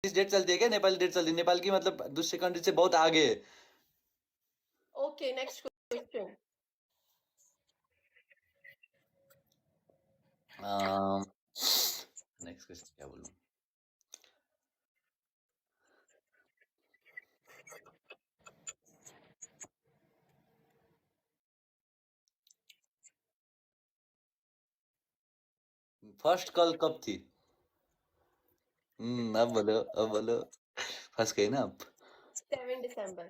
Chinese date चलती है क्या? नेपाली डेट चलती है? नेपाल की मतलब दूसरे कंट्री से बहुत आगे है। Okay, next question. Next question क्या बोलूं? फर्स्ट कॉल कब थी? अब बोलो, अब बोलो। फंस गई ना अब। 7 दिसंबर।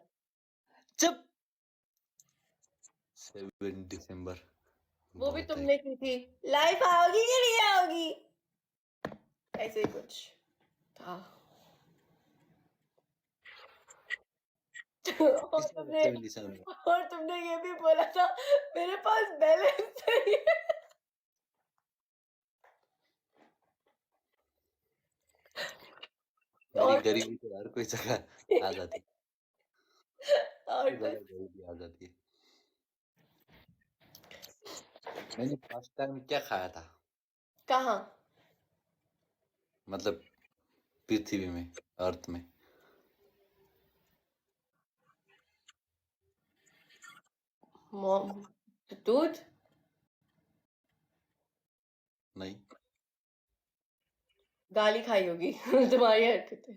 चुप। 7 दिसंबर। वो भी बहुत है। तुमने की थी। लाइफ आओगी कि नहीं आओगी, ऐसे ही कुछ था। और किसने तुमने 7 दिसंबर? और तुमने ये भी बोला था मेरे पास बैलेंस नहीं है। मेरी और गरीबी तो हर कोई जगह आ जाती है। और हर कुछ? जगह गरीबी आ जाती है। मैंने फर्स्ट टाइम क्या खाया था? कहाँ? मतलब पृथ्वी में, अर्थ में। दूध। नहीं। गाली खाई होगी तुम्हारी हरकतें।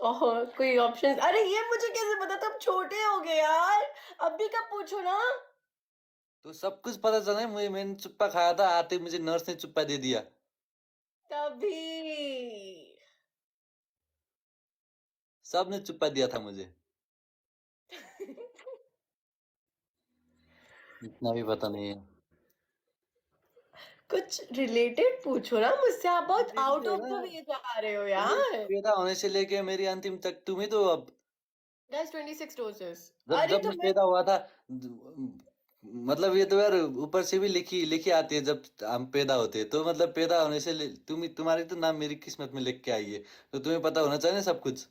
और कोई ऑप्शन? अरे ये मुझे कैसे पता, तुम छोटे हो गए यार, अभी कब पूछो ना। तो सब कुछ पता चला है मुझे। मैंने चुप्पा खाया था, आते मुझे नर्स ने चुप्पा दे दिया। तभी। सबने चुप्पा दिया था मुझे। इतना भी पता नहीं है। कुछ रिलेटेड पूछो ना मुझसे, आप बहुत आउट देखते हो ऑफ द ना, वे जा रहे हो मेरे यार। पैदा होने से लेके मेरी अंतिम तक तुम ही तो। अब That's 26 doses। जब अरे जब तो मैं मैं पैदा हुआ था, मतलब ये तो यार ऊपर से भी लिखी लिखी आती है जब हम पैदा होते हैं, तो मतलब पैदा होने से तुम्हारी तो नाम मेरी किस्मत में लिख के आई है, तो तुम्हें पता होना चाहिए ना सब कुछ।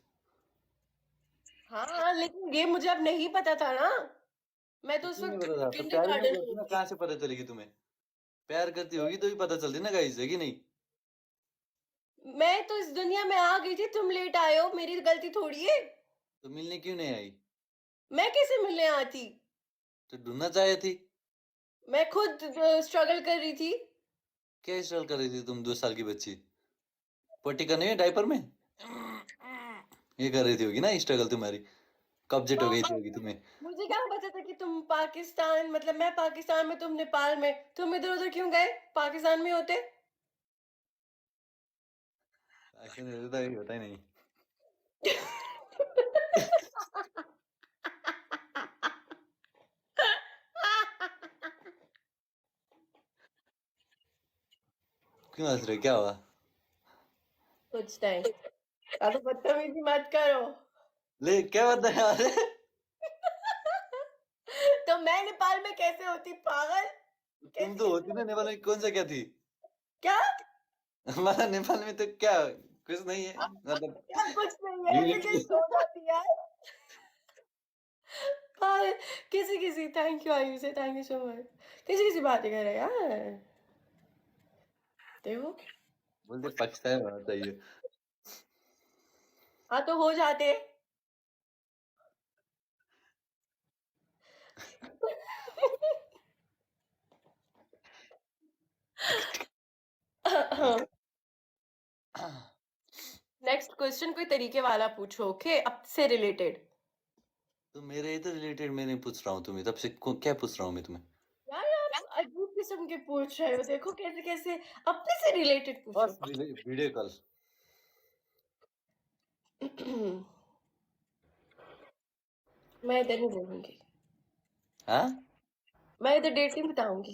हाँ, लेकिन ये मुझे अब नहीं पता था ना, मैं तो उस क्यों नहीं वक्त पता था? तो प्यार ही नहीं किंडरगार्टन करती में ना, थी। कहाँ से पता चलेगी तुम्हें? प्यार करती होगी तो ही पता चलती ना गाइस, है कि नहीं? मैं तो इस दुनिया में आ गई थी, तुम लेट आए हो, मेरी गलती थोड़ी है। तो मिलने क्यों नहीं आई? मैं कैसे मिलने आती? तो ढूंढना चाहे थी। मैं खुद स्ट्रगल कर रही थी। क्या स्ट्रगल कर रही थी तुम, 2 साल की बच्ची? पोटी करनी है डायपर में? ये कर रही थी होगी ना स्ट्रगल तुम्हारी। कब्जेट हो गई थी पापा, होगी तुम्हें। मुझे क्या पता था कि तुम पाकिस्तान, मतलब मैं पाकिस्तान में, तुम नेपाल में, तुम इधर उधर क्यों गए, पाकिस्तान में होते। ऐसे नहीं होता, ये होता ही नहीं। क्यों हंस रहे, क्या हुआ? कुछ नहीं। अब बदतमीजी मत करो। ले क्या बताया अरे? तो मैं नेपाल में कैसे होती, पागल? तुम कैसे तो कैसे होती ना नेपाल होती? में, कौन सा क्या थी? क्या? हमारा नेपाल में तो क्या कुछ नहीं है मतलब। क्या कुछ नहीं है, ऐसे कैसे हो जाती यार। पागल। किसी किसी, थैंक यू आयु से, थैंक यू सो मच। किसी किसी बातें कर रहे हैं यार, देखो। बोलते पाकिस्तान में होना चाहिए। हाँ तो हो जाते। नेक्स्ट क्वेश्चन कोई तरीके वाला पूछो, ओके, अब से रिलेटेड। तो मेरे इधर रिलेटेड मैं नहीं पूछ रहा हूँ तुम्हें, तब से क्या पूछ रहा हूँ मैं तुम्हें? यार आप अजीब किस्म के पूछ रहे हो, देखो कैसे कैसे। अपने से रिलेटेड पूछो। बस वीडियो कॉल। मैं इधर नहीं बोलूंगी, हाँ। मैं इधर डेट नहीं बताऊंगी।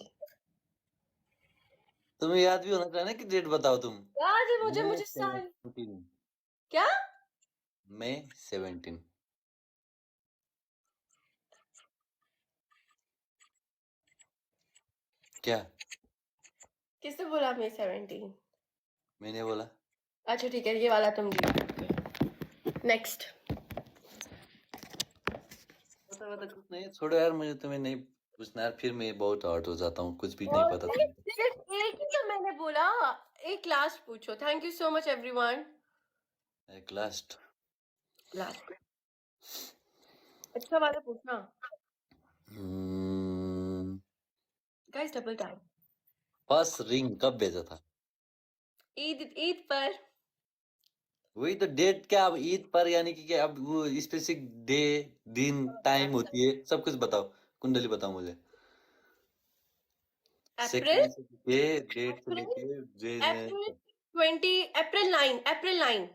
तुम्हें याद भी होना चाहिए ना कि डेट बताओ तुम। याद है मुझे, मैं मुझे साल। 17। क्या? मैं 17। क्या? किसने बोला मैं 17? मैंने बोला। अच्छा ठीक है, ये वाला तुम जीत। नेक्स्ट। पता पता कुछ नहीं है, छोड़ो यार, मुझे तुम्हें नहीं पूछना यार, फिर मैं बहुत हर्ट हो जाता हूँ, कुछ भी नहीं और पता सिर्फ तुमको। सिर्फ एक ही तो मैंने बोला, एक लास्ट पूछो। Thank you so much everyone. एक लास्ट। लास्ट अच्छा वाला पूछना guys, double time. First ring कब भेजा था? ईद ईद पर। वही तो डेट, क्या अब ईद पर यानी कि क्या, अब वो स्पेसिफिक डे, दिन, टाइम होती है, सब कुछ बताओ। कुंडली बताओ मुझे। अप्रैल सेकंड से लेके डेट से अप्रैल लेके अप्रैल 20 अप्रैल 9।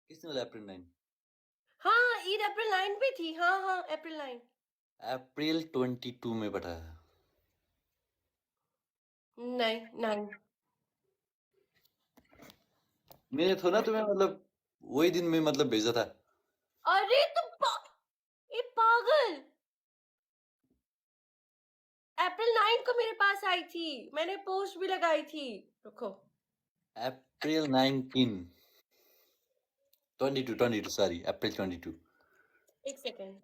किसने बोला अप्रैल 9? हाँ, ईद अप्रैल 9 पे थी। हाँ हाँ, अप्रैल 9। अप्रैल 22 में पटा है। नहीं, 9। मैंने थोड़ा तुम्हें मतलब वही दिन में मतलब भेजा था। अरे ये पागल, अप्रैल 9 को मेरे पास आई थी, मैंने पोस्ट भी लगाई थी। रुको, अप्रैल 19, 22 सॉरी, अप्रैल 22। एक second.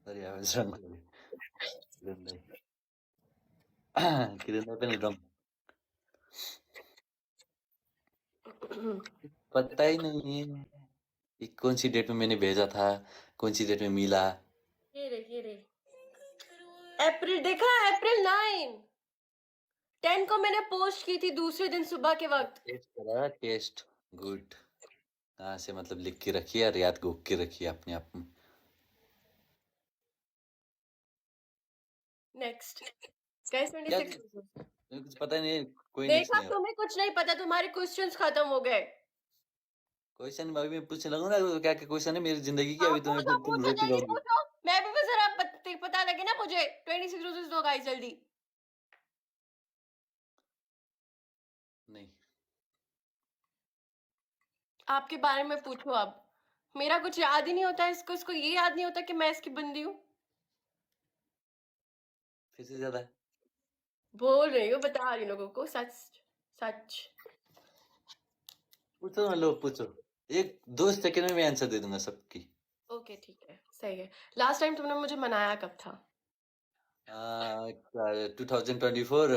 Sorry, I was wrong. Kiran भाई, किरण भाई पे नहीं रॉन्ग। पता ही नहीं है कि कौन सी डेट में मैंने भेजा था, कौन सी डेट में मिला। ये रे अप्रैल, देखा, अप्रैल 9। 10 को मैंने पोस्ट की थी, दूसरे दिन सुबह के वक्त। टेस्ट करा, टेस्ट। गुड। कहाँ से मतलब लिख के रखी है, याद को के रखी है अपने आप में। नेक्स्ट गाइस, क्या 26। तुम्हें कुछ पता ही नहीं, कोई नेक्स्ट देखा, नहीं है। तुम्हें कुछ नहीं पता, तुम्हारे क्वेश्चंस खत्म हो गए। क्वेश्चन अभी मैं पूछने लगूँ ना, क्या क्या क्वेश्चन है मेरी जिंदगी की, हाँ, अभी तुम्हें पूछो फिर तुम पूछो, रोती जल्दी रहोगी। पूछो। मैं भी जरा पता लगे ना मुझे। 26 रोजेस दो गाइस, जल्दी। नहीं। आपके बारे में पूछो अब। मेरा कुछ याद ही नहीं होता, इसको ये याद नहीं होता कि मैं इसकी बंदी हूँ। फिर से ज्यादा है। बोल रही हूँ, बता रही हूँ लोगों को सच। सच। पूछो ना, लो पूछो। एक 2 सेकंड में मैं आंसर दे दूंगा सबकी। ओके, ठीक है, सही है। लास्ट टाइम तुमने मुझे मनाया कब था? 2024।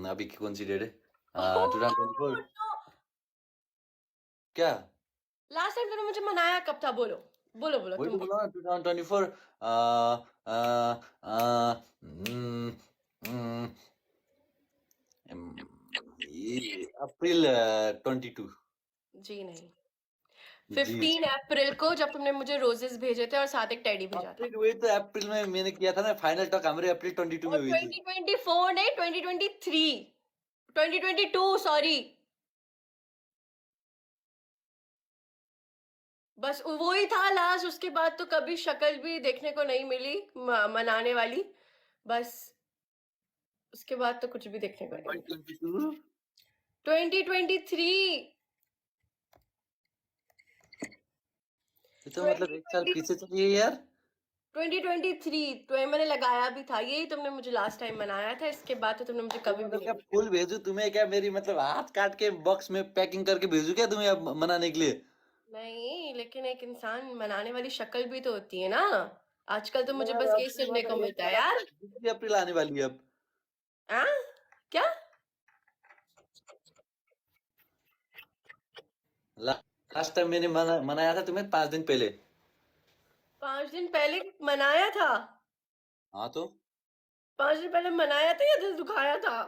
अभी की कौन सी डेट है? 2024। क्या? लास्ट टाइम तुमने मुझे मनाया कब था? बोलो बोलो बोलो, वही तुम तो बोलो। बोला ना, 2024। अप्रैल 22। जी नहीं, जी। 15 अप्रैल को, जब तुमने मुझे रोजेस भेजे थे और साथ एक टेडी भेजा था। अप्रैल, वही तो अप्रैल में मैंने किया था ना, फाइनल टॉक हमारे अप्रैल 22 में और हुई थी। 2024 नहीं, 2023, 2022 सॉरी। बस वो ही था लास्ट, उसके बाद तो कभी शक्ल भी देखने को नहीं मिली मनाने वाली। बस उसके बाद तो कुछ भी देखने को नहीं मिला। 22। 2023। ये तो मतलब एक साल 2020 पीछे चलिए यार। 2023 तो मैंने लगाया भी था, यही तुमने मुझे लास्ट टाइम मनाया था, इसके बाद तो तुमने मुझे तो कभी भी मतलब नहीं क्या भेजा। फूल भेजू तुम्हें, क्या मेरी मतलब हाथ काट के बॉक्स में पैकिंग करके भेजू क्या तुम्हें अब मनाने के लिए? नहीं, लेकिन एक इंसान मनाने वाली शक्ल भी तो होती है ना। आजकल तो मुझे यार बस अब यही तो सुनने को मतलब एक मिलता है साल, अब यार। दूसरी अप्रैल आने वाली है अब। आ? क्या? लास्ट टाइम मैंने मनाया था तुम्हें 5 दिन पहले। 5 दिन पहले मनाया था? हाँ तो 5 दिन पहले मनाया था या दिल दुखाया था?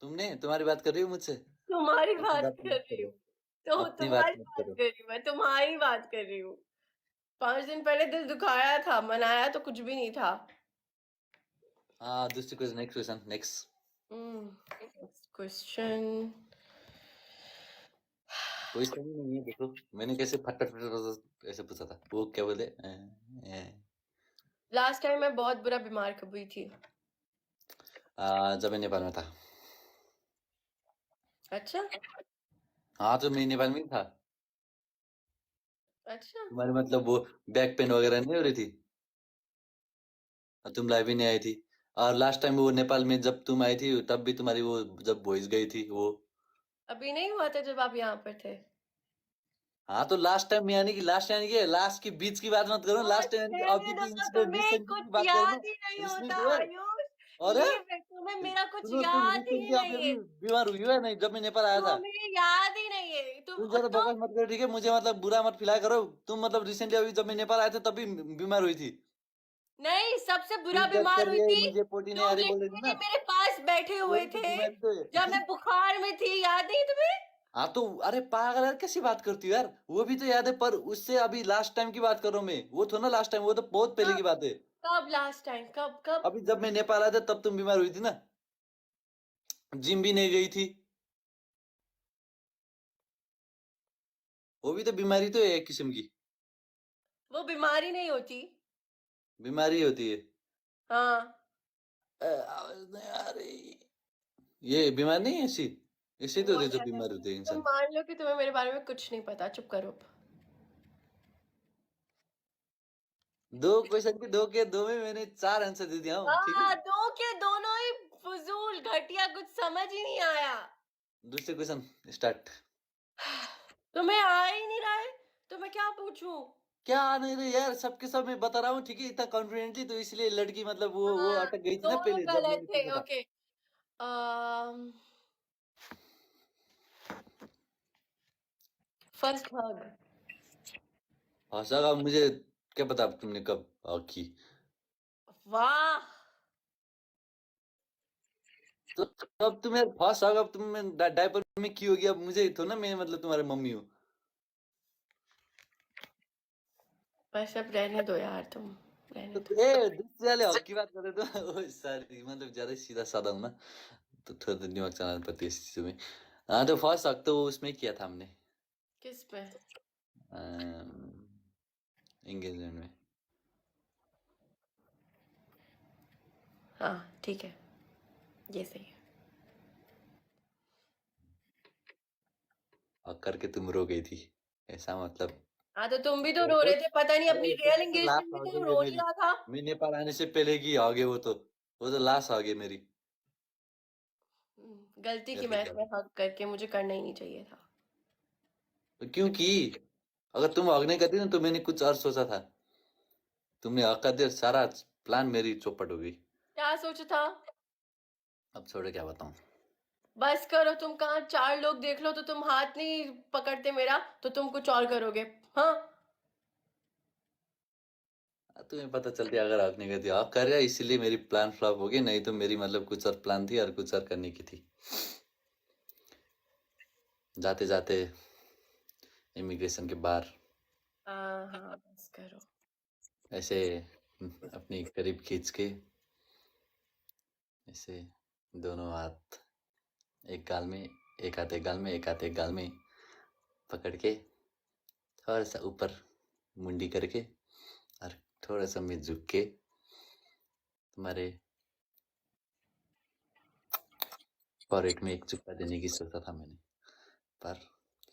तुमने, तुम्हारी बात कर रही हो मुझसे? तुम्हारी अपनी बात बात कर मत रही करो। हूँ। तो अपनी बात तुम्हारी मत बात करो। कर रही हूँ, मैं तुम्हारी बात कर रही हूँ। 5 दिन पहले दिल दुखाया था, मनाया तो कुछ भी नहीं था। हाँ, दूसरी question, next question, next. Question. Question ही नहीं है, देखो मैंने कैसे फट फट फट ऐसे पूछा था, वो क्या बोले लास्ट टाइम मैं बहुत बुरा बीमार कब हुई थी? जब मैं नेपाल में था। अच्छा। हाँ तो मैं नेपाल में ही था। अच्छा। तुम्हारी मतलब वो बैक पेन वगैरह नहीं हो रही थी, और तुम लाइव ही नहीं आई थी। और लास्ट टाइम वो नेपाल में जब तुम आई थी, तब भी तुम्हारी वो जब वॉइस गई थी वो। अभी नहीं हुआ था जब आप यहाँ पर थे? हाँ तो लास्ट टाइम यानी कि लास्ट की बीच की बात मत करो, लास्ट टाइम रहने अभी दो, की तो इंसिडेंट तुम्हें रिसेंटली की कुछ बात करो ना। याद ही नहीं होता रिसेंट हुआ है। आयुष। और लीव इट, तुम्हें मेरा कुछ तुम याद ही रिसेंटली अभी नहीं अभी है। बीमार हुई हो या नहीं, जब मैं नेपाल आया था? तुम्हें याद ही नहीं है तुम ज्यादा तो बकवास मत करो, ठीक है? मुझे मतलब बुरा मत फिलाया करो। तुम मतलब रिसेंटली अभी जब मैं नेपाल आया था तभी बीमार हुई थी। नहीं, सबसे बुरा फिर जज बीमार कर हुई रही है, थी। मुझे पोटी नहीं आ तुम रही बोल रही थी लिटरली ना। मेरे पास बैठे हुए वही तो थे बीमारी तो जब है। मैं बुखार में थी, याद नहीं तुम्हें? हाँ तो अरे पागल यार, कैसी बात करती हो यार? वो भी तो याद है, पर उससे अभी लास्ट टाइम की बात कर रहा हूँ मैं। वो थोड़ा ना लास्ट टाइम, वो तो बहुत पहले की कब? बात है। कब लास्ट टाइम? कब कब? अभी जब मैं नेपाल आया था तब तुम बीमार हुई थी ना, जिम भी नहीं गई थी। वो भी तो बीमारी तो है एक किस्म की। वो बीमारी नहीं होती। बीमारी होती है। हाँ। अरे ये बीमारी नहीं है ऐसी। ऐसे तो होते जो Whatever. बीमार होते हैं तुम इंसान। मान लो कि तुम्हें मेरे बारे में कुछ नहीं पता, चुप करो अब। दो क्वेश्चन के दो के दो में मैंने 4 आंसर दे दिया हूँ, ठीक है? हाँ, दो के दोनों ही फजूल, घटिया, कुछ समझ ही नहीं आया। दूसरे क्वेश्चन स्टार्ट। तुम्हें आ ही नहीं रहा है तो मैं क्या पूछूं? क्या नहीं रे यार, सबके सब मैं बता रहा हूँ, ठीक है? इतना कॉन्फिडेंटली, तो इसलिए लड़की मतलब वो हाँ, अटक गई थी ना दोनों पहले जब गलत मैंने थे। पूछा था। ओके। फर्स्ट हग। हंसा मुझे क्या पता तुमने कब की। वाह। तो अब तुम्हें फर्स्ट हग, अब तुम डायपर में की होगी, अब मुझे थोड़ा ना, मैं मतलब तुम्हारे मम्मी हूँ। बस अब रहने दो यार, तुम रहने तो दो। ए दूसरे वाले हक की बात कर रहे तो सॉरी, मतलब ज्यादा सीधा साधा हूँ ना, तो थोड़ा तो दिमाग चलाना पड़ती है इस चीजों में। हाँ तो फर्स्ट हक तो उसमें किया था हमने, किस पे? एंगेजमेंट में। हाँ ठीक है, ये सही है। हक करके तुम रो गई थी, ऐसा मतलब? हाँ तो तुम भी तो वो रो तो रहे थे, पता नहीं अपनी रियल वो तो एंगेजमेंट लास्ट में आ तो गई रो नहीं मेरी। रहा था। मैं नेपाल आने से पहले की आ गई वो तो लास्ट आ गई मेरी। गलती की कैसे मैं क्या? तुम्हें हक करके, मुझे करना ही नहीं चाहिए था। तो क्यों की? अगर तुम हक नहीं करती ना तो मैंने कुछ और सोचा था। तुमने हक कर दिया, सारा प्लान मेरी चौपट हो गई। क्या सोचा था? अब छोड़ो, क्या बताऊं। बस करो, तुम कहाँ, 4 लोग देख लो तो तुम हाथ नहीं पकड़ते मेरा, तो तुम कुछ और करोगे। हाँ। तुम्हें पता चल गया अगर हक नहीं करती, हक कर रहा इसीलिए मेरी प्लान फ्लॉप हो गई, नहीं तो मेरी मतलब कुछ और प्लान थी और कुछ और करने की थी। जाते जाते इमिग्रेशन के बाहर हाँ बस करो। ऐसे अपनी करीब खींच के, ऐसे दोनों हाथ एक गाल में, एक हाथ एक गाल में, एक हाथ एक गाल में पकड़ के, थोड़ा सा ऊपर मुंडी करके, और थोड़ा सा मैं झुक के तुम्हारे फॉरहेड में एक चुप्पा देने की सोचा था मैंने, पर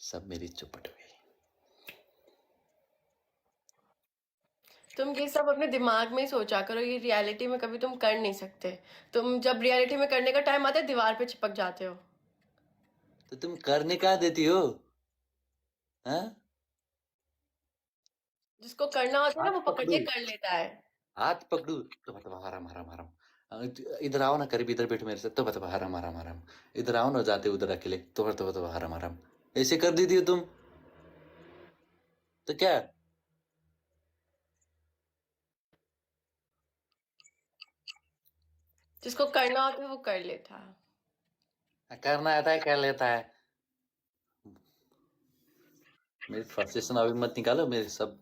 सब मेरी चौपट हो गई। तुम ये सब अपने दिमाग में ही सोचा करो, ये रियलिटी में कभी तुम कर नहीं सकते। तुम जब रियलिटी में करने का टाइम आता है, दीवार पे चिपक जाते हो। तो तुम करने कहाँ देती हो? हाँ? जिसको करना होता है ना, हाथ वो पकड़ पकड़ू, के कर लेता है। हाथ पकड़ू तो बता हराम हराम हराम। इधर आओ ना, करीब इधर बैठो मेरे साथ, तो बता हराम हराम हराम। इधर आओ ना, जाते उधर अकेले, तो बता हराम हराम। ऐसे कर दी थी तुम, तो क्या? जिसको करना होता है वो कर लेता है। करना आता है कर लेता है। मेरी फ्रस्ट्रेशन अभी मत निकालो, मेरे सब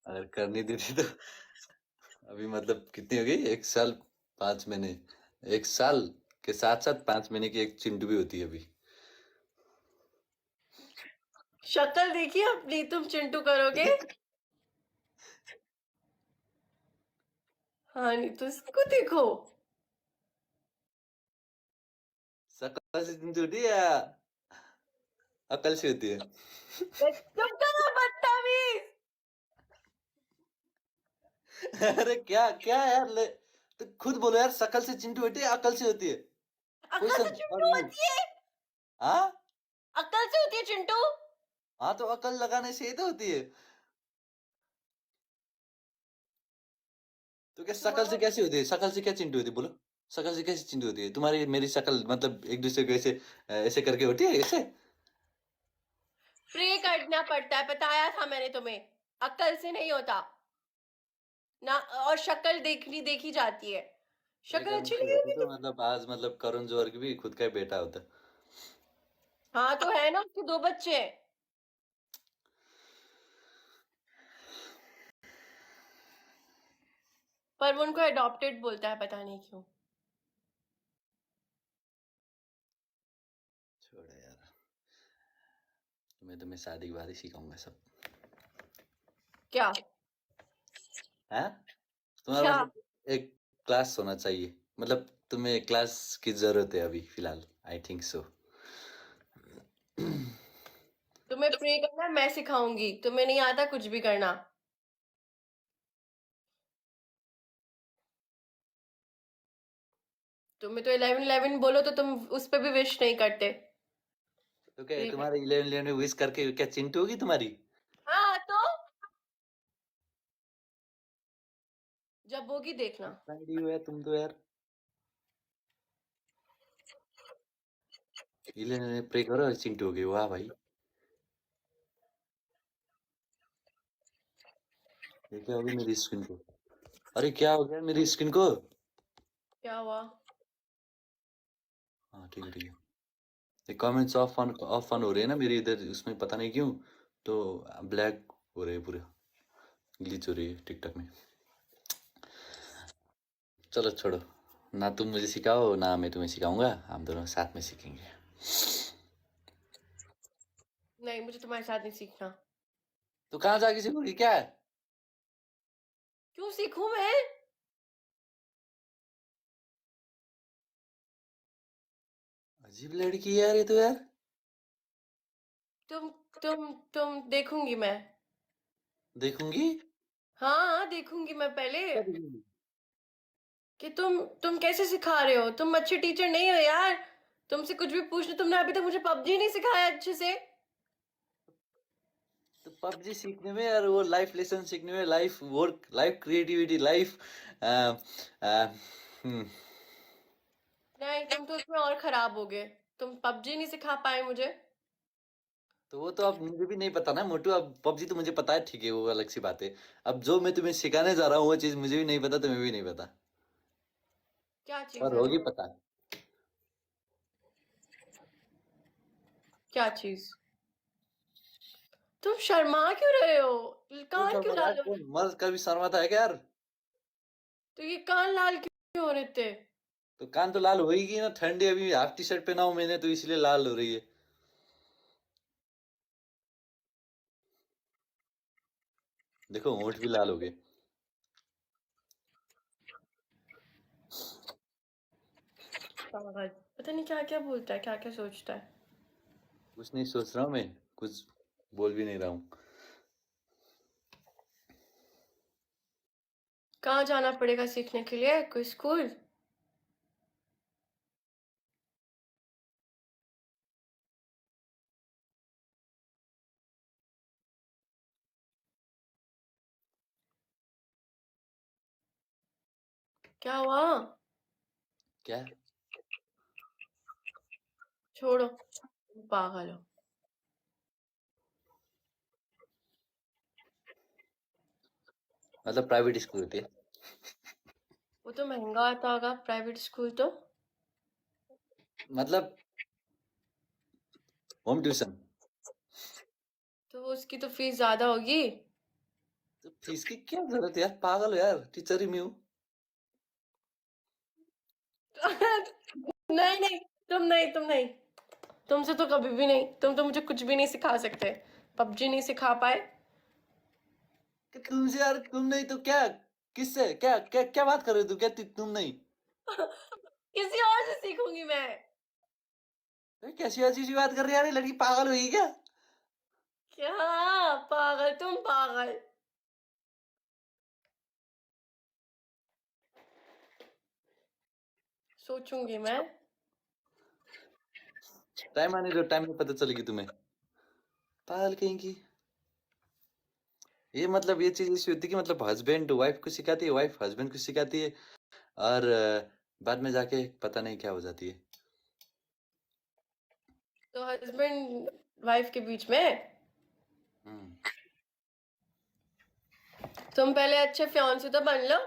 अगर करनी देती तो अभी मतलब कितनी हो गई, 1 साल 5 महीने, 1 साल के साथ साथ 5 महीने की एक चिंटू भी होती है अभी। शक्ल देखिए अपनी, तुम चिंटू करोगे? हाँ नहीं तो इसको देखो। शकल से चिंटू होती है या अकल से होती है? चुप करो बदतमीज। अरे क्या क्या यार, तो खुद बोलो यार, शकल से चिंटू होती है अकल से होती है? अक्ल से क्वेश्चन फॉर चिंटू यू। होती है। हाँ? से होती है चिंटू? हाँ तो अकल लगाने से ही तो होती है। तो क्या शकल से तुम्हारा कैसी होती है? शकल से क्या चिंटू होती है बोलो? शकल से कैसी चिंटू होती है? तुम्हारी मेरी शकल मतलब एक दूसरे को ऐसे ऐसे करके होती है ऐसे? प्रे करना पड़ता है, बताया था मैंने तुम्हें। अक्ल से नहीं होता ना। और शक्ल देखी जाती है। प्रे शक्ल करने अच्छी से नहीं होती होगी तो तो? मतलब आज मतलब करण जौहर की भी खुद का ही बेटा होता। हाँ तो है ना, उसके 2 बच्चे हैं। पर वो उनको अडॉप्टेड बोलता है, पता नहीं क्यों। छोड़ो यार, मैं तुम्हें शादी के बाद ही सिखाऊंगा सब। क्या? है तुम्हारा क्या? मतलब एक क्लास होना चाहिए, मतलब तुम्हें क्लास की जरूरत है अभी फिलहाल, आई थिंक सो। तुम्हें प्रे करना मैं सिखाऊंगी, तुम्हें नहीं आता कुछ भी करना। तुम्हें तो 11-11 बोलो तो तुम उस पर भी विश नहीं करते। तो क्या प्रे कर। तुम्हारे 11 में विश करके क्या चिंटू होगी तुम्हारी? हाँ तो जब होगी देखना। है तुम तो यार। 11 में प्रे करो और चिंटू होगी, वाह भाई। ये क्या होगी मेरी स्किन को? अरे क्या हो गया मेरी स्किन को? क्या हुआ? हाँ ठीक है ठीक है। ये कमेंट्स ऑफ ऑन हो रहे हैं ना मेरे इधर, उसमें पता नहीं क्यों। तो ब्लैक हो रहे हैं पूरे, ग्लिच हो रही है टिकटॉक में। चलो छोड़ो, ना तुम मुझे सिखाओ ना मैं तुम्हें सिखाऊंगा, हम दोनों साथ में सीखेंगे। नहीं, मुझे तुम्हारे साथ नहीं सीखना। तो कहाँ जाके सीखोगी क्या? क्यों सीखूं मैं? अजीब लड़की है यार ये तो यार। तुम तुम देखूंगी मैं। देखूंगी? हाँ देखूंगी मैं पहले। क्या देखूंगी? कि तुम कैसे सिखा रहे हो? तुम अच्छे टीचर नहीं हो यार। तुमसे कुछ भी पूछना, तुमने अभी तक मुझे पबजी नहीं सिखाया अच्छे से। तो पबजी सीखने में यार, वो लाइफ लेसन सीखने में, life work, life creativity, life नहीं, तुम तो उसमें और खराब हो गए। तुम पबजी नहीं सिखा पाए मुझे। तो वो तो अब मुझे भी नहीं पता ना मोटू, अब पबजी तो मुझे पता है, ठीक है वो अलग सी बात है। अब जो मैं तुम्हें सिखाने जा रहा हूँ वो चीज मुझे भी नहीं पता, तुम्हें भी नहीं पता। क्या चीज पर है होगी वो? पता। क्या चीज? तुम शर्मा क्यों रहे हो? कौन कान क्यों शर्मा यार, लाल हो? कौन मर्द कभी शर्माता है क्या यार? तो ये कान लाल क्यों हो रहे थे? तो कान तो लाल होगी ना, ठंडी अभी हाफ टी शर्ट पहना हूं मैंने तो इसलिए लाल हो रही है। देखो होंठ भी लाल हो गए। पागल। पता नहीं क्या क्या बोलता है, क्या क्या सोचता है। कुछ नहीं सोच रहा हूँ मैं, कुछ बोल भी नहीं रहा हूँ। कहाँ जाना पड़ेगा सीखने के लिए? कोई स्कूल? क्या हुआ? क्या? छोड़ो, तुम पागल हो। मतलब प्राइवेट स्कूल होती है? वो तो महंगा आता होगा प्राइवेट स्कूल तो। मतलब होम ट्यूशन? तो उसकी तो फीस ज्यादा होगी। तो फीस की क्या जरूरत है यार, पागल हो यार, टीचर ही मैं हूँ। नहीं नहीं, तुम नहीं। तुमसे तो कभी भी नहीं, तुम तो मुझे कुछ भी नहीं सिखा सकते। पबजी नहीं सिखा पाए। कि तुमसे यार, तुम नहीं तो क्या? किससे क्या क्या क्या बात कर रहे हो, तू क्या तुम नहीं? किसी और से सीखूंगी मैं। अरे कैसी अजीब सी बात कर रही है यार, ये लड़की पागल हुई है क्या? क्या पागल? तुम पागल। सोचूंगी मैं। टाइम आने दो, टाइम में पता चलेगी तुम्हें। पागल कहीं की। ये मतलब ये चीज ऐसी होती है कि मतलब हस्बैंड वाइफ को सिखाती है, वाइफ हस्बैंड को सिखाती है, और बाद में जाके पता नहीं क्या हो जाती है। तो हस्बैंड वाइफ के बीच में हम्म। तुम पहले अच्छे फियांसे तो बन लो,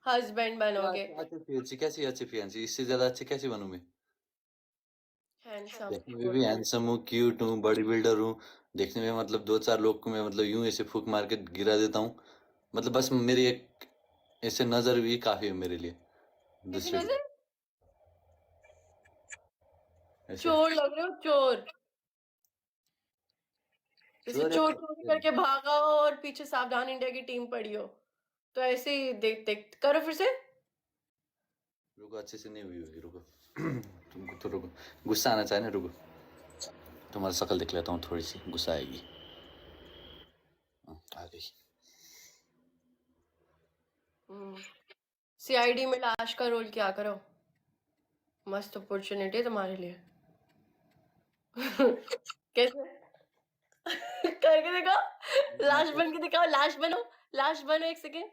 हस्बैंड बनोगे। अच्छी फियांसी कैसी, अच्छी फियांसी इससे ज्यादा अच्छी कैसी बनूं मैं? हैंडसम देखने में भी हैंडसम हूँ, क्यूट हूँ, बॉडी बिल्डर हूँ। देखने में मतलब दो चार लोग को मैं मतलब यूं ऐसे फूक मार के गिरा देता हूँ। मतलब बस मेरी एक ऐसे नजर भी काफी है मेरे लिए, किसी दूसरे नजर ऐसे। चोर लग रहे हो, चोर। जैसे चोर चोर चोरी है। करके भागा हो और पीछे सावधान इंडिया की टीम पड़ी हो, तो ऐसे ही देख देख करो फिर से। रुको, अच्छे से नहीं हुई होगी, रुको। तुमको तो रुको, गुस्सा आना चाहिए ना, रुको। तुम्हारी शक्ल देख लेता हूँ, थोड़ी सी गुस्सा आएगी। आ गई। सीआईडी में लाश का रोल क्या करो, मस्त अपॉर्चुनिटी है तुम्हारे लिए। कैसे करके दिखाओ, लाश बन के दिखाओ, लाश बनो, लाश बनो, एक सेकेंड।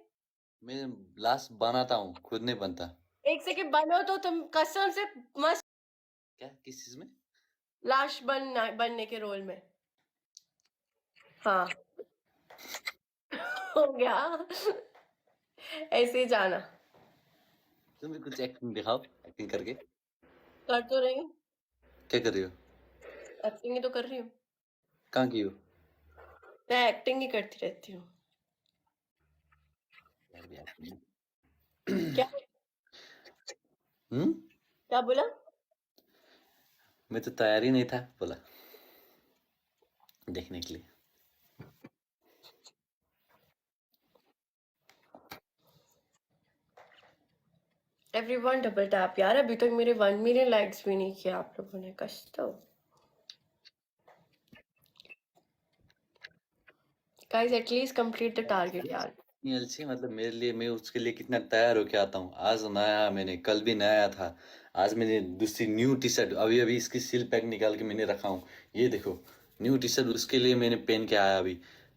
मैं लास्ट बनाता हूँ, खुद नहीं बनता। एक सेकेंड बनो तो तुम कसम से मस्त क्या, किस चीज में? लाश बनने के रोल में। हाँ हो गया, ऐसे ही जाना। तुम भी कुछ एक्टिंग दिखाओ, एक्टिंग करके। कर तो रही हूँ, क्या कर रही हो? एक्टिंग ही तो कर रही हूँ। कहाँ की हो? मैं एक्टिंग ही करती रहती हूँ। यार भी acting। क्या हम्म। क्या बोला? मैं तो तैयार ही नहीं था, बोला देखने के लिए। एवरीवन डबल टैप यार, अभी तक मेरे 1 मिलियन लाइक्स भी नहीं किया आप लोगों ने, कष्ट हो। Guys at least complete the target यार। एलसी मतलब मेरे लिए, मैं उसके लिए कितना तैयार होके आता हूँ। आज नया मैंने, कल भी नया था। आज मैंने दूसरी न्यू टी शर्ट, अभी अभी इसकी सील पैक निकाल के मैंने रखा हूँ। ये देखो, न्यू टी शर्ट उसके लिए मैंने पहन के आया अभी।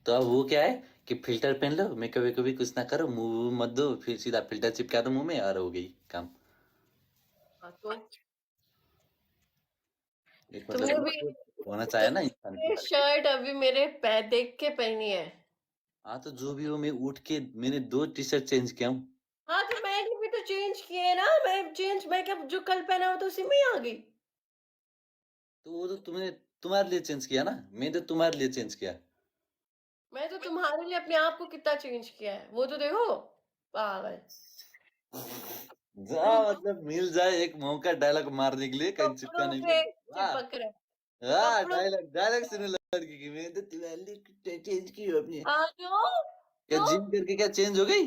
तो अब वो क्या है कि फिल्टर पहन लो, मैं कभी कभी कुछ ना करो, मुंह मत दो, फिर सीधा फिल्टर चिपका दो मुंह में और हो गई काम। हाँ, तो एक तुमने मतलब भी होना चाहिए ना इंसान तुमने को। शर्ट अभी मेरे पैर देख के पहनी है। हाँ तो जो भी हो, मैं उठ के मैंने 2 टी शर्ट चेंज किया हूँ। हाँ तो मैंने भी तो चेंज किए ना, मैं क्या जो कल पहना हो तो उसी में ही आ गई। तो वो तो तुमने तुम्हारे लिए चेंज किया ना, मैं तो तुम्हारे लिए चेंज किया। मैं तो तुम्हारे लिए अपने आप को कितना चेंज किया है वो तो देखो, पागल। जा मतलब मिल जाए एक मौका डायलॉग मारने के लिए, कहीं कपड़ों चिपकाने के पे लिए। वाह। चिपक रहे, हाँ, कपड़ों डायलॉग डायलॉग सुने लड़की की, मैं तो तुम्हारे लिए चेंज की हो अपनी। आ जाओ। क्या तो जिम करके क्या चेंज हो गई?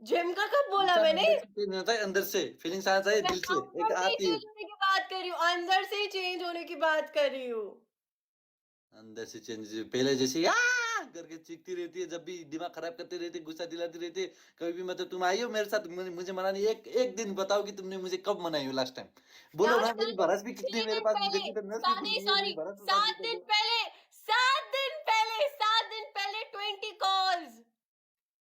जिम का कब बोला इंसान मैंने? अंदर से चेंज होता है, अंदर से फीलिंग्स आना चाहिए, मैं दिल से एक अंदर से ही आती है। चेंज होने की बात कर रही हूँ, अंदर से ही चेंज होने की बात कर रही हूँ। अंदर से चेंज, पहले जैसे आ करके चीखती रहती है, जब भी दिमाग खराब करती रहती है, गुस्सा दिलाती रहती है। कभी भी मतलब तुम आई हो मेरे साथ, मुझे मनानी, एक एक दिन बताओ कि तुमने मुझे कब मनाई हो लास्ट टाइम। बोलो ना, लास्ट मेरी टाइम भरस भी कितनी 6 है मेरे दिन पास, पहले, देखी तो नस भी नहीं खुली है मेरी सॉरी, भरस तो, साथ 7 देखो दिन तो। पहले, 7 दिन पहले, 7 दिन पहले 20 कॉल्स,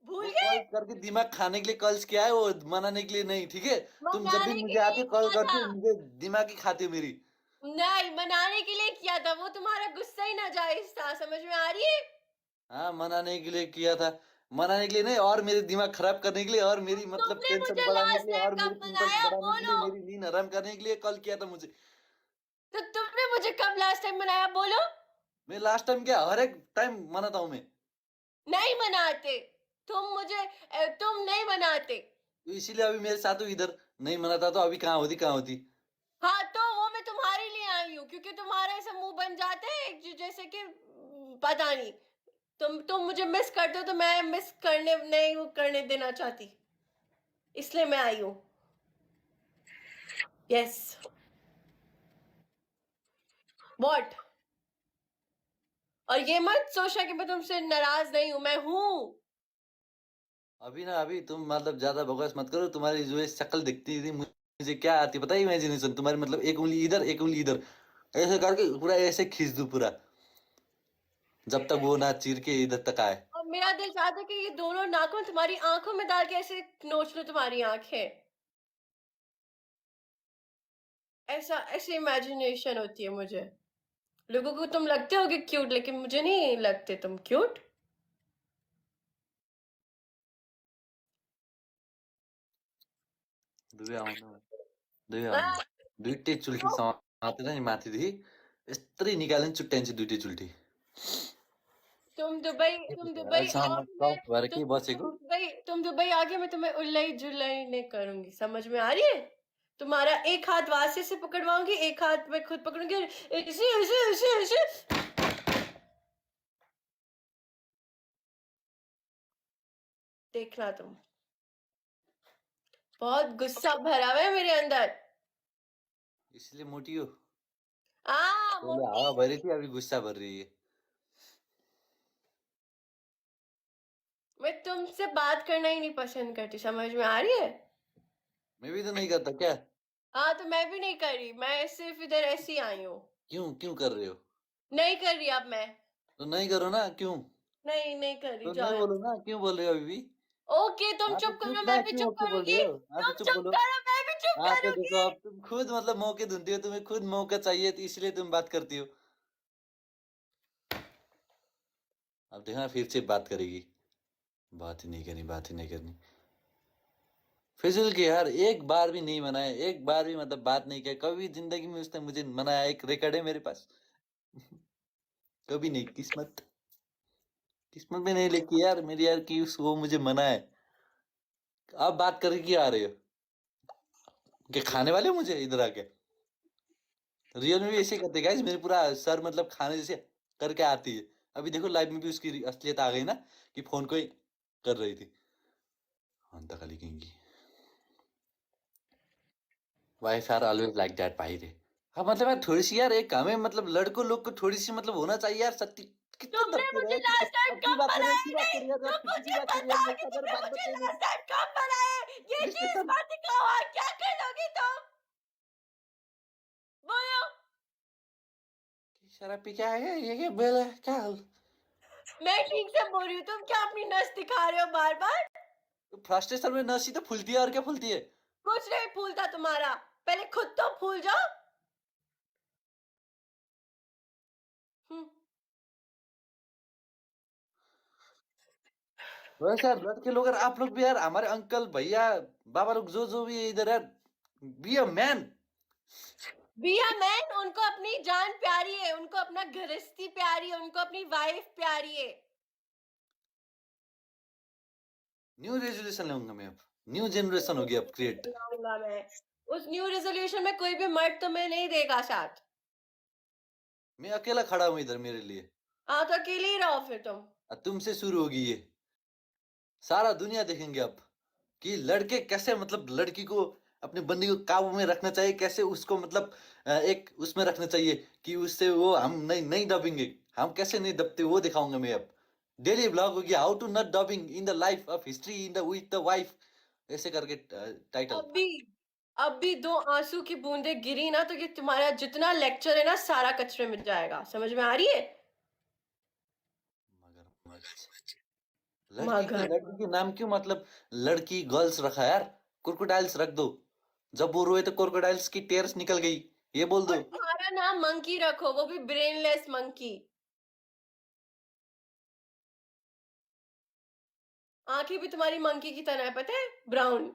वो भूल गए? कॉल करके दिमाग खाने के लिए कॉल्स किया है, वो मनाने के लिए नहीं, ठीक है? तुम जब भी मनाने के मुझे आती लिए हो कॉल किया करती था, हो, मुझे दिमाग ही खाती हो मेरी। नहीं मनाने के लिए किया था, वो तुम्हारा गुस्सा ही नाजायज था, समझ में आ रही है? हाँ, मनाने के लिए किया था। मनाने के लिए नहीं, और मेरे दिमाग खराब करने के लिए, और तो मेरी मतलब तुमने टेंशन मुझे बढ़ाने के लास्ट लिए, टाइम और मेरे कब पिंपल्स मनाया बढ़ाने के लिए, बोलो? मेरी नींद हराम करने के लिए कॉल किया था मुझे। तो तुमने मुझे कब लास्ट टाइम मनाया बोलो? मैं लास्ट टाइम क्या, हर एक टाइम मनाता हूँ मैं। नहीं मनाते, तुम नहीं मनाते। तो इसीलिए अभी मेरे साथ हो इधर, नहीं मनाता तो अभी कहाँ होती, कहाँ होती। हाँ तो वो मैं तुम्हारे लिए आई हूँ, क्योंकि तुम्हारे ऐसे मुंह बन जाते हैं जैसे कि पता नहीं, तुम मुझे मिस करते हो तो मैं मिस करने नहीं करने देना चाहती, इसलिए मैं आई हूँ। Yes what? और ये मत सोचना कि मैं तुमसे नाराज नहीं हूं, मैं हूं। अभी ना, अभी तुम मतलब ज्यादा बकवास मत करो, तुम्हारी जो है शक्ल दिखती थी मुझे क्या आती पता है, इमेजिनेशन तुम्हारी, मतलब एक उंगली इधर एक उंगली इधर, ऐसे करके पूरा ऐसे खींच दूं पूरा। जब तक वो ना चीर के इधर तक आए। और मेरा दिल चाहता है कि ये दोनों नाखून तुम्हारी आंखों में डाल के ऐसे नोच लो तुम्हारी आंखें। ऐसा ऐसी इमेजिनेशन होती है मुझे। लोगों को तुम लगते होगे क्यूट, लेकिन मुझे नहीं लगते तुम क्यूट। दुई आउनु दुई आउनु दुईटै चुल्ठी समातेर नि माथिदेखि यस्तरी निकाल्यो नि चुट्याइन्छ दुईटै चुल्ठी। तुम दुबई अहिलेसम्म आओ, म मैं टफ भएर के बसेको। तुम दुबई आके मैं तुम्हें उल्लई जुल्लई नहीं करूंगी, समझ में आ रही है? तुम्हारा एक हाथ वासे से पकड़वाऊंगी, एक हाथ मैं खुद पकड़ूंगी, ऐसे ऐसे ऐसे ऐसे। देखना तुम, बहुत गुस्सा भरा हुआ है मेरे अंदर। इसलिए मोटी हो। पहले मोटी। हवा भरी थी, अभी गुस्सा भर रही है। मैं तुमसे बात करना ही नहीं पसंद करती, समझ में आ रही है? मैं भी तो नहीं करता क्या? हाँ, तो मैं भी नहीं कर रही, मैं सिर्फ इधर ऐसी आई हूँ। क्यों क्यों कर रहे हो? नहीं कर रही अब मैं। तो नहीं करो ना, क्यों? नहीं नहीं कर रही, तो नहीं जाओ। बोलो ना, क्यों बोल रहे हो अभी भी? ओके, तुम हाँ तो चुप करो, चुप मैं ना, भी क्यों चुप ओके बोल रहे करूंगी। हो? हाँ तो तुम चुप चुप बोलो। करो, मैं भी चुप हाँ तो देखो, करूंगी। अब तुम खुद मतलब मौके ढूंढती हो, तुम्हें खुद मौका चाहिए तो इसलिए तुम बात करती हो। अब देखना फिर से बात करेगी। बात ही नहीं करनी, बात ही नहीं करनी। फिजूल की यार, एक बार भी नहीं मनाया, एक बार भी मतलब बात नहीं किया कभी जिंदगी में उसने मुझे मनाया। एक रिकॉर्ड है मेरे पास। कभी नहीं। किस्मत किस्मत में नहीं लिखी यार मेरी यार कि वो मुझे मनाए। अब बात करके क्यों आ रहे हो? कि खाने वाले हो मुझे इधर आके? रियल में भी ऐसे करते गाइस, मेरे पूरा सर मतलब खाने जैसे करके आती है। अभी देखो लाइव में भी उसकी असलियत आ गई ना, कि फोन को ही कर रही थी। अंत खाली कहेंगी। Wife are always like that भाई रे। हाँ मतलब यार थोड़ी सी यार एक हमें मतलब लड़कों लोग को थोड़ी सी मतलब होना चाहिए यार सत्य। कितना तुमने दबते मुझे रहे लास्ट टाइम अब की कब बात कर रहे हो, बनाया? की बात नहीं, कर रही है यार, तुम फिर की मुझे बात कर रही है, बताओ मेरे कि साथ यार तुमने बात मत मुझे करनी। लास्ट टाइम कब बनाया। ये जिस चीज कसम। मत दिखाओ, क्या कर लोगी तुम? बोलो। शराब पी के आए ये बेला क्या हाल? मैं ठीक से बोल रही हूँ, तुम क्या अपनी नस दिखा रहे हो बार बार? फ्रस्ट्रेशन में नसी तो फूलती है, और क्या फूलती है? कुछ नहीं फूलता तुम्हारा, पहले खुद तो फूल जाओ। हम्म। वैसे यार लड़के लोग यार, आप लोग भी यार, हमारे अंकल भैया बाबा लोग जो जो भी है इधर यार, बी अ मैन। बिया मैन, उनको अपनी जान प्यारी है, उनको अपना गृहस्थी प्यारी है, उनको अपनी वाइफ प्यारी है। न्यू रेजोल्यूशन लूंगा मैं अब। न्यू जनरेशन होगी अब क्रिएट। लाऊंगा मैं। उस न्यू रेजोल्यूशन में कोई भी मर्द तुम्हें नहीं देगा साथ। मैं अकेला खड़ा हूँ इधर मेरे लिए। हाँ, तो अकेले ही रहो फिर तुम। तुमसे शुरू होगी ये। सारा दुनिया देखेंगे अब कि लड़के कैसे मतलब लड़की को, अपनी बंदी को काबू में रखना चाहिए, कैसे उसको मतलब एक उसमें रखना चाहिए कि उससे वो हम नहीं नहीं दबेंगे। हम कैसे नहीं दबते वो दिखाऊंगा मैं अब। डेली ब्लॉग होगी, how to not dubbing in the life of history in the with the wife, ऐसे करके टाइटल। अभी अभी दो आंसू की बूंदें गिरी ना, तो ये तुम्हारा जितना लेक्चर है ना, सारा कचरे में जाएगा, समझ में आ रही है? मगरमच्छ। लड़की को मगर लड़की के नाम क्यों मतलब लड़की गर्ल्स रखा यार? क्रोकोडाइल्स रख दो। जब वो रोए तो क्रोकोडाइल्स की टेयर्स निकल गई, ये बोल और दो। तुम्हारा नाम मंकी रखो, वो भी ब्रेनलेस मंकी। आंखें भी तुम्हारी मंकी की तरह है, पता है, ब्राउन।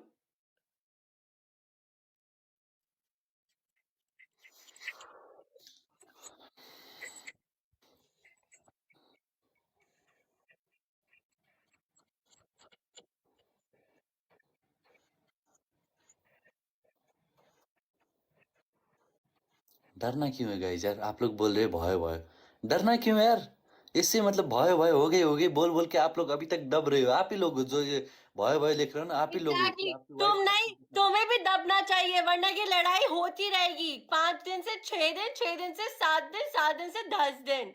डरना क्यों है गाइस यार? आप लोग बोल रहे भय भय, डरना क्यों है यार? इससे मतलब भय भय हो गई बोल बोल के आप लोग अभी तक दब रहे हो। आप ही लोग हो जो ये भय भय लिख रहे हो ना, आप ही लोग हो कि एग्जैक्टली, आपकी तुम वाइफ नहीं, आपको। तुम्हें भी दबना चाहिए, वरना ये लड़ाई होती रहेगी, 5 दिन से 6 दिन, 6 दिन से 7 दिन, 7 दिन से 10 दिन।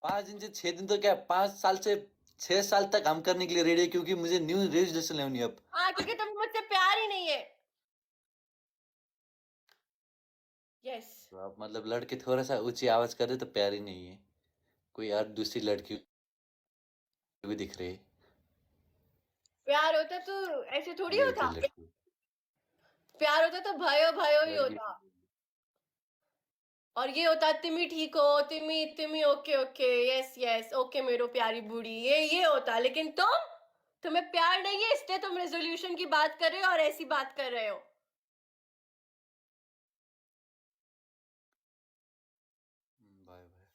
5 दिन से 6 दिन तो क्या, 5 साल से 6 साल तक हम करने के लिए रेडी है, क्योंकि मुझे न्यू रेजुलेशन लेनी है अब। हाँ, क्योंकि तुम्हें मुझसे प्यार ही नहीं है। यस। तो आप मतलब लड़के थोड़ा सा ऊंची आवाज करे तो प्यार ही नहीं है। कोई और दूसरी लड़की भी दिख रही है? प्यार होता तो ऐसे थोड़ी ये होता। लड़की प्यार होता तो भयो भयो ही लड़की होता। और ये होता तिमी ठीक हो, तिमी तिमी okay okay yes yes okay मेरो प्यारी बूढ़ी, ये होता। लेकिन तुम्हें प्यार नहीं है, इसलिए तुम रेजोल्यूशन की बात कर रहे हो और ऐसी बात कर रहे हो। Bye bye.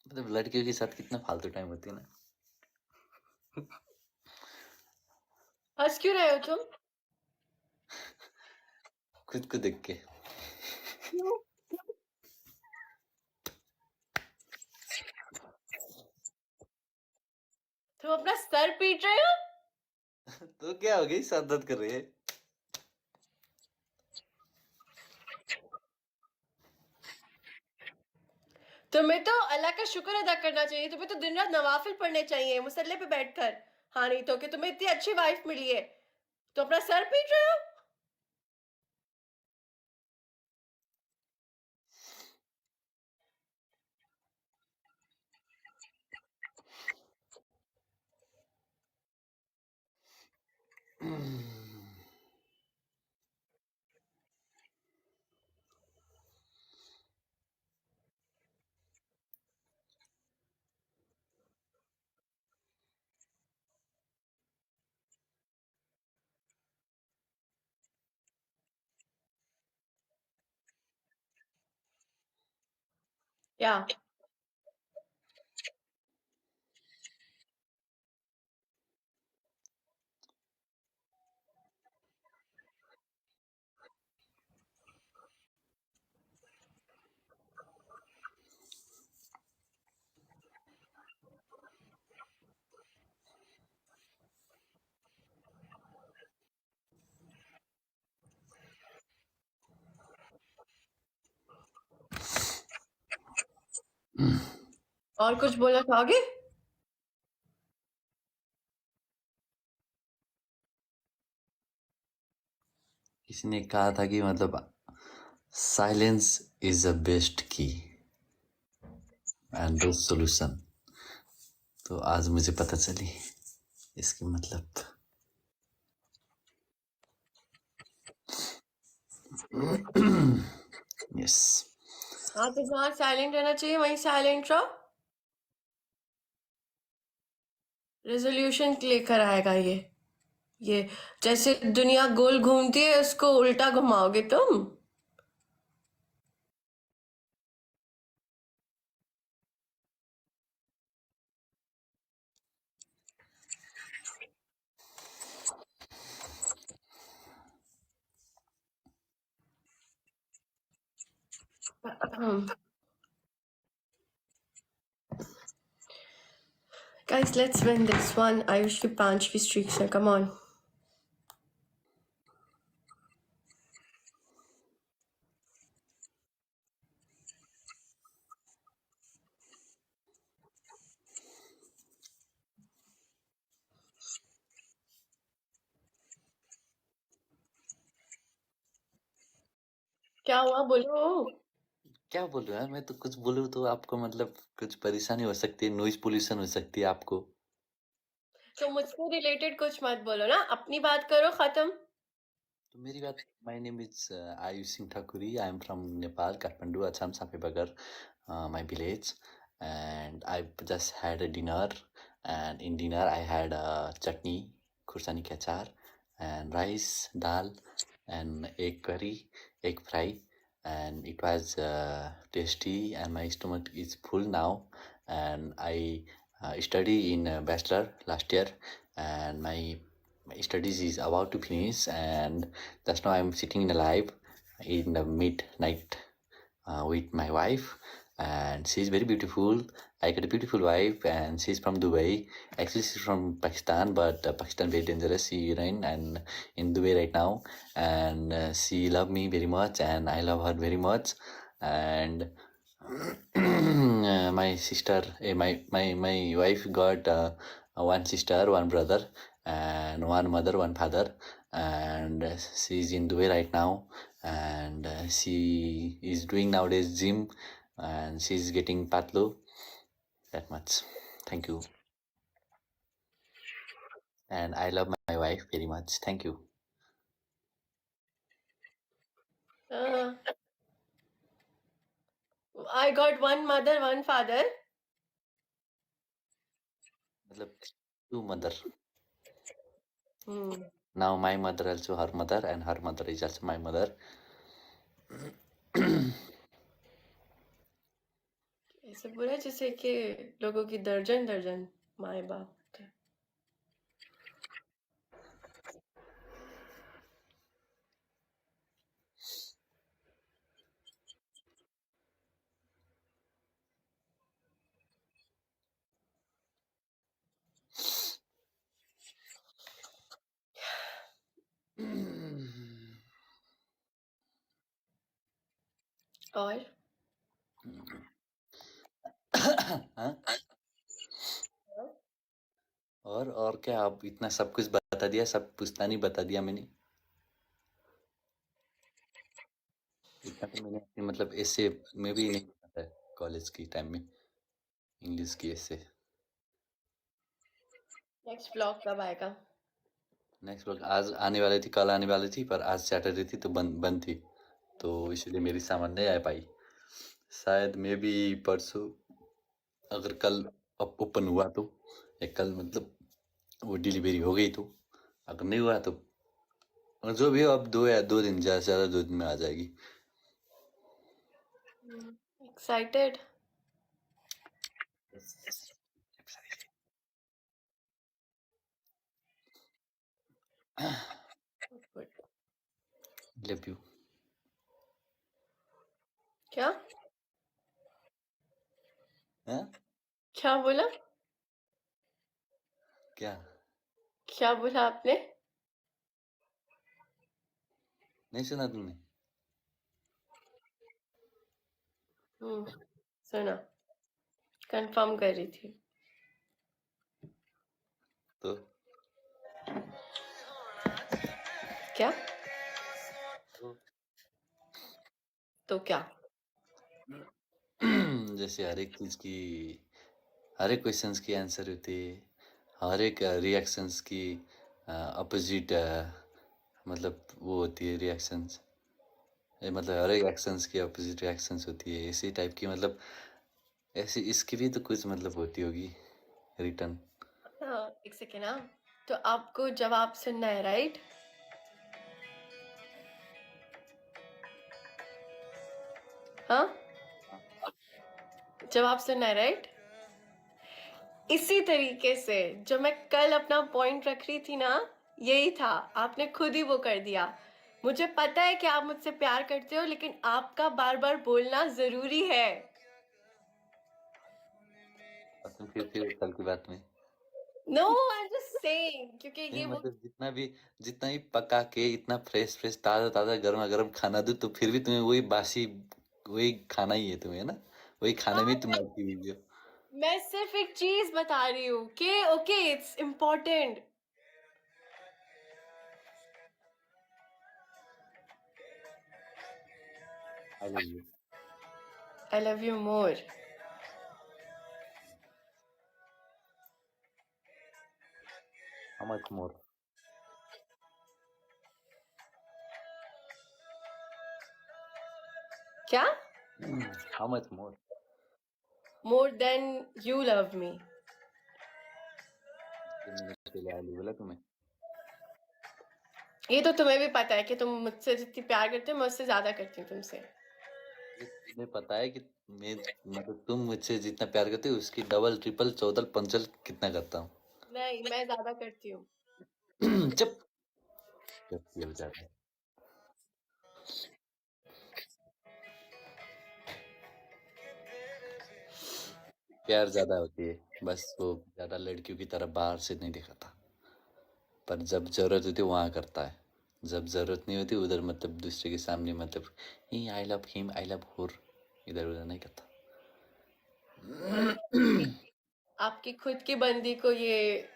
मतलब लड़कियों के साथ कितना फालतू टाइम होती है ना। हंस क्यों रहे हो तुम? खुद को देख के। क्यों? तुम अपना सर पीट रहे हो? तो क्या हो गई, सर दर्द कर रही है? तुम्हें तो अल्लाह का शुक्र अदा करना चाहिए, तुम्हें तो दिन रात नवाफिल पढ़ने चाहिए मुसल्ले पे बैठकर। हाँ नहीं तो कि तुम्हें इतनी अच्छी वाइफ मिली है तो अपना सर पीट रहे हो। क्या? और कुछ बोलना चाहोगे? किसी ने कहा था कि मतलब साइलेंस इज द बेस्ट की एंड बेस्ट सॉल्यूशन। तो आज मुझे पता चली इसकी मतलब। यस। हाँ तो जहाँ साइलेंट रहना चाहिए वहीं साइलेंट रहो। रेजोल्यूशन लेकर आएगा ये जैसे दुनिया गोल घूमती है उसको उल्टा घुमाओगे तुम। Guys, let's win this one. Ayush की 5 की streaks है. Come on. क्या हुआ बोलो? क्या बोल रहे हो यार, मैं तो कुछ बोलूँ तो आपको मतलब कुछ परेशानी हो सकती है, नॉइज पोल्यूशन हो सकती है आपको। तो मुझसे रिलेटेड कुछ मत बोलो ना, अपनी बात करो, खत्म। तो मेरी बात, my name is Ayush Singh Thakuri, I am from Nepal, Kathmandu, Assam, Sapebagar, my village, and I just had a dinner, and in dinner I had a chutney, खुर्सानी के अचार, and rice, dal, and egg curry, egg fry, and it was tasty, and my stomach is full now, and I study in bachelor last year, and my studies is about to finish, and just now I'm sitting in a live in the midnight with my wife, and she's very beautiful. I got a beautiful wife, and she's from Dubai. Actually, she's from Pakistan, but Pakistan very dangerous. She ran and in Dubai right now, and she love me very much, and I love her very much, and My sister, my wife got one sister, one brother, and one mother, one father, and she's in Dubai right now, and she is doing nowadays gym, and she's getting patlu. That much. Thank you, and I love my wife very much. Thank you. Uh, I got one mother, one father. मतलब two mother. Hmm. Now my mother also her mother, and her mother is also my mother. ऐसे पूरा जैसे कि लोगों की दर्जन दर्जन माए बाप थे। और हाँ? और क्या, आप इतना सब कुछ बता दिया, सब पुश्तैनी बता दिया मैंने। इतना तो मैंने मतलब ऐसे में भी नहीं पता है कॉलेज की टाइम में इंग्लिश की ऐसे। नेक्स्ट ब्लॉग कब आएगा? नेक्स्ट ब्लॉग आज आने वाली थी, कल आने वाली थी, पर आज सैटरडे थी तो बंद बंद थी, तो इसलिए मेरी सामान नहीं आ पाई। शायद मे भी परसों, अगर कल ओपन हुआ तो, या कल मतलब वो डिलीवरी हो गई तो, अगर नहीं हुआ तो जो भी हो, अब 2 दिन, ज़्यादा से ज़्यादा 2 दिन में आ जाएगी। एक्साइटेड? Love you. क्या हाँ? क्या बोला? क्या क्या बोला आपने? नहीं सुना तुमने? सुना, कंफर्म कर रही थी। तो क्या? तो क्या? जैसे हर एक चीज की, हर एक क्वेश्चंस की आंसर होती है, हर एक रिएक्शंस की अपोजिट मतलब वो होती है रिएक्शंस, मतलब हर एक एक्शंस की अपोजिट रिएक्शंस होती है, इसी टाइप की मतलब ऐसी इसकी भी तो कुछ मतलब होती होगी रिटर्न। एक सेकेंड। हाँ, तो आपको जवाब सुनना है, राइट? हाँ, जवाब सुनना है, राइट? इसी तरीके से जो मैं कल अपना पॉइंट रख रही थी ना, यही था, आपने खुद ही वो कर दिया। मुझे पता है कि आप मुझसे प्यार करते हो, लेकिन आपका बार बार बोलना जरूरी है। और तुम फिर कल की बात में no, I am just saying, क्योंकि नहीं, ये वो मतलब जितना भी पका के इतना फ्रेश फ्रेश ताजा ताजा गर्मा गर्म खाना दो, तो फिर भी तुम्हें वही बासी, वही खाना ही है तुम्हें, है ना? वही खाने में ही तुम अटकी हुई हो। मैं सिर्फ एक चीज बता रही हूँ कि okay, it's important. I love you. I love you more. How much more? क्या? How much more? More than you love me. 3 minute पहले आई लव बोला तुम्हें। ये तो तुम्हें भी पता है कि तुम मुझसे जितनी प्यार करते हो, मैं उससे ज्यादा करती हूँ तुमसे। ये तुम्हें पता है कि मैं, मतलब तुम मुझसे जितना प्यार करते हो उसकी डबल ट्रिपल चौदल पंचल कितना करता हूँ। नहीं, मैं ज्यादा करती हूँ। चुप करती है बेचारा। प्यार ज्यादा होती है, बस वो ज्यादा लड़कियों की तरह बाहर से नहीं दिखाता, पर जब जरूरत होती है वहाँ करता है, जब जरूरत नहीं होती उधर मतलब दूसरे के सामने मतलब ही I love him, I love her, इधर उधर नहीं करता। आपकी खुद की बंदी को ये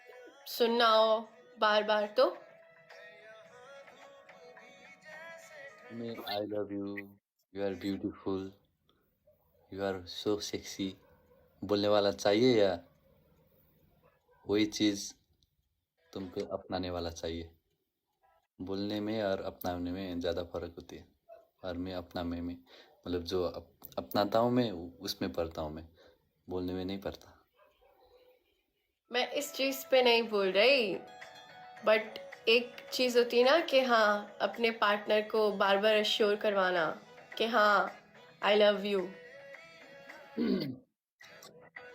सुनना हो बार बार तो मैं I love you are beautiful, you are so sexy बोलने वाला चाहिए, या वही चीज तुम पे अपनाने वाला चाहिए? बोलने में और अपनाने में ज़्यादा फर्क होती है। और मैं अपनाने में मतलब जो अपनाता हूँ मैं, उसमें पढ़ता हूँ मैं, बोलने में नहीं पढ़ता। मैं इस चीज पे नहीं बोल रही, बट एक चीज होती है ना कि हाँ अपने पार्टनर को बार बार अश्योर करवाना कि हाँ आई लव यू।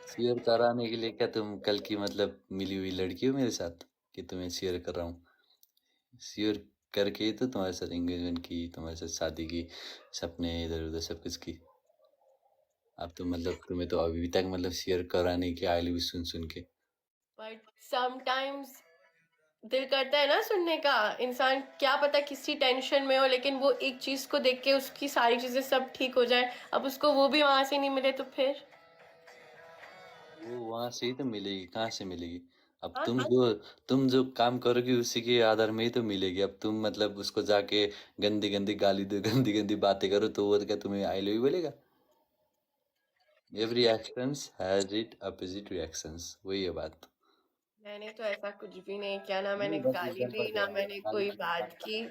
शेयर कराने के लिए क्या तुम कल की मतलब मिली हुई लड़की हो मेरे साथ कि तुम्हें शेयर कर रहा हूँ? शेयर करके ही तो तुम्हारे साथ एंगेजमेंट की, तुम्हारे साथ शादी की, सपने इधर उधर सब कुछ की। अब तो मतलब तुम्हें तो अभी तक मतलब शेयर कराने की आई लव सुन सुन के। बट समटाइम्स दिल करता है ना सुनने का। इंसान क्या पता किसी टेंशन में हो, लेकिन वो एक चीज को देख के उसकी सारी चीजें सब ठीक हो जाए। अब उसको वो भी वहां से नहीं मिले तो फिर वो वहां से ही तो मिलेगी, कहाँ से मिलेगी? अब हाँ तुम जो काम करोगी उसी के आधार में ही तो मिलेगी। अब तुम मतलब उसको जाके गंदी गंदी गाली दो, गंदी गंदी बातें करो, तो वो क्या तुम्हें आई लव यू बोलेगा? Every actions has it opposite reactions, वही है बात। मैंने तो ऐसा कुछ भी नहीं किया, ना मैंने नहीं, बस गाली एग्जाम्पल दी दे ना रहा हूँ, मैंने कोई बात की।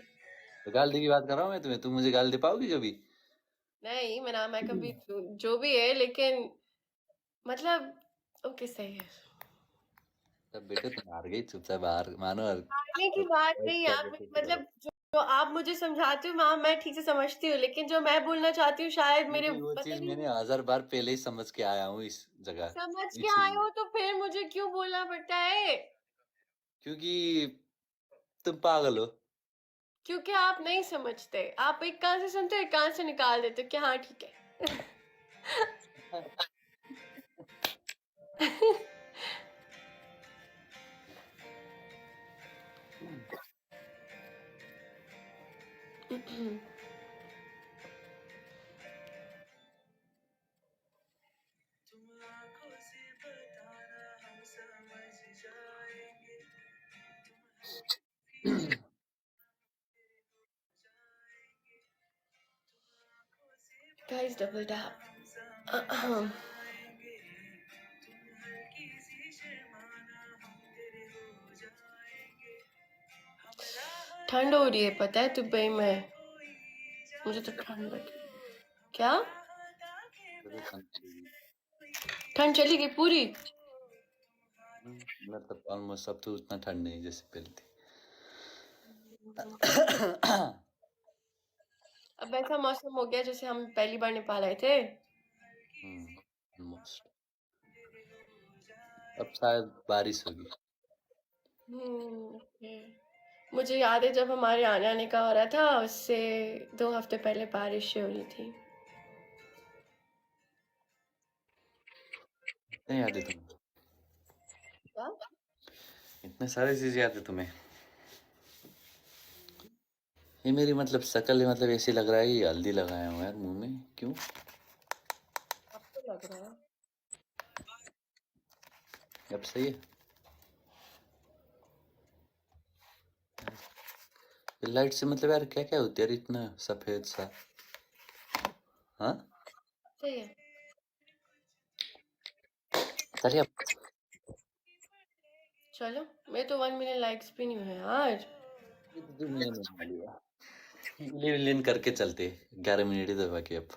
तो गाल दी की बात कर रहा हूँ मैं तुम्हें, तुम मुझे गाल दे पाओगी कभी? नहीं मैं कभी जो भी है, लेकिन मतलब ओके सही है। तब बेटे तुम हार गई, चुपचाप हार मानो और मारने की बात नहीं कर यार, लो, फिर से करो। मतलब जो आप मुझे समझाते हो मैं ठीक से समझती हूँ, लेकिन जो मैं बोलना चाहती हूँ शायद मेरे क्योंकि वो पता चीज नहीं मैंने 1000 बार पहले ही समझ के आया हूँ इस जगह, समझ के इसीलिए। आए हो तो फिर मुझे क्यों बोलना पड़ता है? क्योंकि तुम पागल हो। क्योंकि आप नहीं समझते, आप एक कान से सुनते हो एक कान से निकाल देते हो कि हाँ ठीक है। Guys, double tap. ठंड हो रही है पता है दुबई में, मुझे तो ठंड लग रही है। क्या? ठंड चली गई पूरी? मतलब ऑलमोस्ट, अब तो उतना ठंड नहीं जैसे पहले थी। अब ऐसा मौसम हो गया जैसे हम पहली बार नेपाल आए थे। ऑलमोस्ट। अब शायद बारिश होगी। ओके। मुझे याद है जब हमारे आने आने का हो रहा था, उससे 2 हफ्ते पहले बारिश हो रही थी। इतने याद है तुम्हें? क्या? इतने सारी चीज याद है तुम्हें? ये मेरी मतलब शक्ल है, मतलब ऐसे लग रहा है कि हल्दी लगाया हूँ यार मुंह में, क्यों? आपको लग रहा है? अब सही है? लाइट से मतलब यार क्या क्या होती है यार, इतना सफेद सा? हाँ, सही है। चलिए अब। चलो, मैं तो 1 मिलियन लाइक्स भी नहीं हुए यार। ये तो 2 मिलियन बना लिया। मिलियन मिलियन करके चलते, 11 मिनट ही दबा के अब।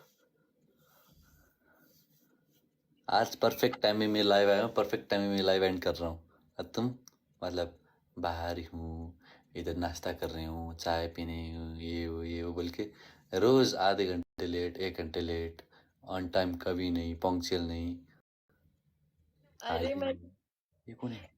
आज परफेक्ट टाइम में मैं लाइव आया हूँ, परफेक्ट टाइम में मैं लाइव एंड कर रहा हूँ। अब तुम मतलब बाहर ही हूँ, इधर नाश्ता कर रही हूँ, चाय पीने हूँ, ये वो बोल के रोज आधे घंटे लेट, 1 घंटे लेट, ऑन टाइम कभी नहीं, पंक्चुअल नहीं, अरे हाजिर मैं नहीं। ये कौन है?